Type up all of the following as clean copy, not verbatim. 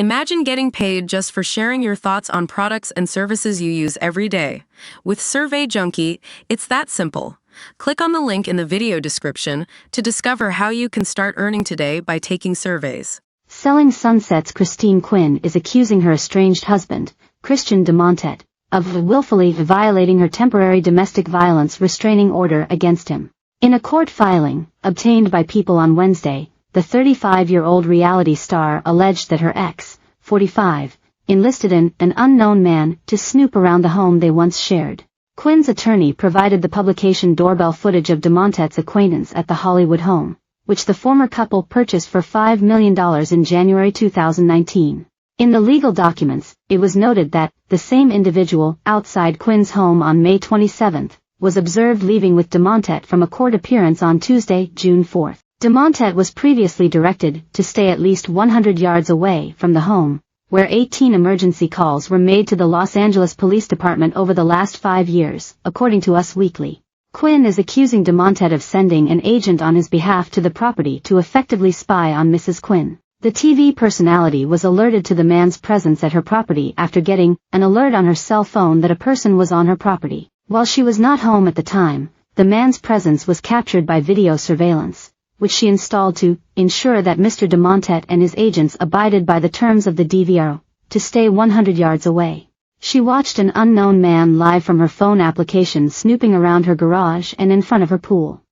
Imagine getting paid just for sharing your thoughts on products and services you use every day. With Survey Junkie, it's that simple. Click on the link in the video description to discover how you can start earning today by taking surveys. Selling Sunset's Christine Quinn is accusing her estranged husband, Christian Dumontet, of willfully violating her temporary domestic violence restraining order against him. In a court filing, obtained by People on Wednesday, the 35-year-old reality star alleged that her ex, 45, enlisted an unknown man to snoop around the home they once shared. Quinn's attorney provided the publication doorbell footage of Dumontet's acquaintance at the Hollywood home, which the former couple purchased for $5 million in January 2019. In the legal documents, it was noted that the same individual outside Quinn's home on May 27 was observed leaving with Dumontet from a court appearance on Tuesday, June 4. Dumontet was previously directed to stay at least 100 yards away from the home, where 18 emergency calls were made to the Los Angeles Police Department over the last 5 years, according to Us Weekly. Quinn is accusing Dumontet of sending an agent on his behalf to the property to effectively spy on Mrs. Quinn. The TV personality was alerted to the man's presence at her property after getting an alert on her cell phone that a person was on her property. While she was not home at the time, the man's presence was captured by video surveillance, which she installed to ensure that Mr. Dumontet and his agents abided by the terms of the DVR, to stay 100 yards away. She watched an unknown man live from her phone application snooping around her garage and in front of her pool.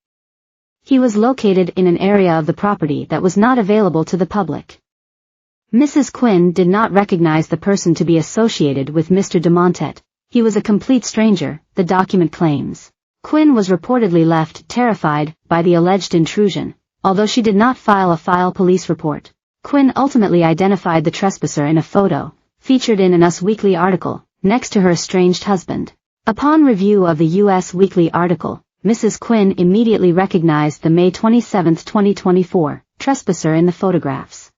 He was located in an area of the property that was not available to the public. Mrs. Quinn did not recognize the person to be associated with Mr. Dumontet. He was a complete stranger, the document claims. Quinn was reportedly left terrified by the alleged intrusion, although she did not file a police report. Quinn ultimately identified the trespasser in a photo, featured in an Us Weekly article, next to her estranged husband. Upon review of the Us Weekly article, Mrs. Quinn immediately recognized the May 27, 2024, trespasser in the photographs.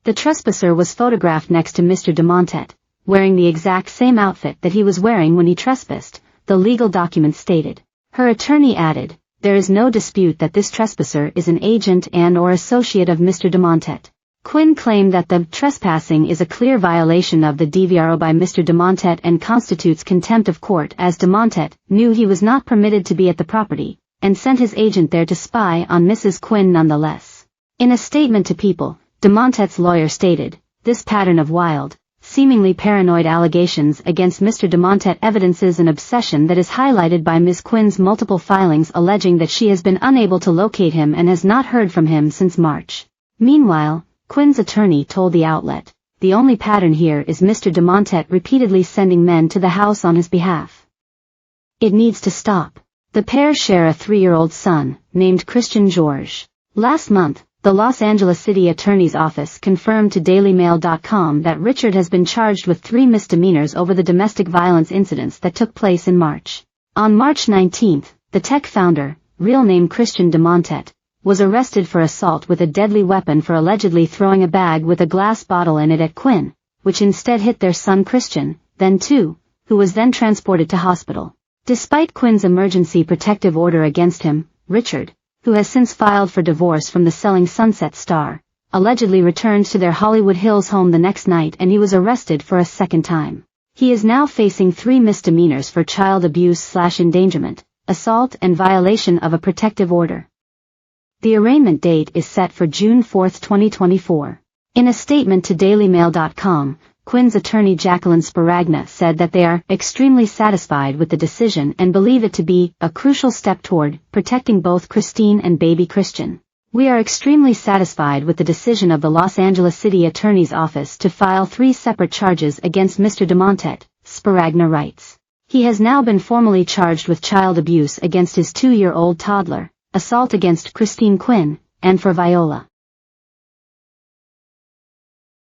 The trespasser was photographed next to Mr. Dumontet, wearing the exact same outfit that he was wearing when he trespassed, the legal document stated. Her attorney added, "There is no dispute that this trespasser is an agent and/or associate of Mr. Dumontet." Quinn claimed that the trespassing is a clear violation of the DVR by Mr. Dumontet and constitutes contempt of court, as Dumontet knew he was not permitted to be at the property, and sent his agent there to spy on Mrs. Quinn nonetheless. In a statement to People, Dumontet's lawyer stated, "This pattern of wild, seemingly paranoid allegations against Mr. Dumontet evidences an obsession that is highlighted by Ms. Quinn's multiple filings alleging that she has been unable to locate him and has not heard from him since March." Meanwhile, Quinn's attorney told the outlet, "The only pattern here is Mr. Dumontet repeatedly sending men to the house on his behalf. It needs to stop." The pair share a 3-year-old son, named Christian George. Last month, the Los Angeles City Attorney's Office confirmed to DailyMail.com that Richard has been charged with 3 misdemeanors over the domestic violence incidents that took place in March. On March 19, the tech founder, real name Christian Dumontet, was arrested for assault with a deadly weapon for allegedly throwing a bag with a glass bottle in it at Quinn, which instead hit their son Christian, then 2, who was then transported to hospital. Despite Quinn's emergency protective order against him, Richard, who has since filed for divorce from the Selling Sunset star, allegedly returned to their Hollywood Hills home the next night and he was arrested for a second time. He is now facing 3 misdemeanors for child abuse/endangerment, assault and violation of a protective order. The arraignment date is set for June 4, 2024. In a statement to DailyMail.com, Quinn's attorney Jacqueline Sparagna said that they are extremely satisfied with the decision and believe it to be a crucial step toward protecting both Christine and baby Christian. "We are extremely satisfied with the decision of the Los Angeles City Attorney's Office to file 3 separate charges against Mr. Dumontet," Sparagna writes. He has now been formally charged with child abuse against his 2-year-old toddler, assault against Christine Quinn, and for viola.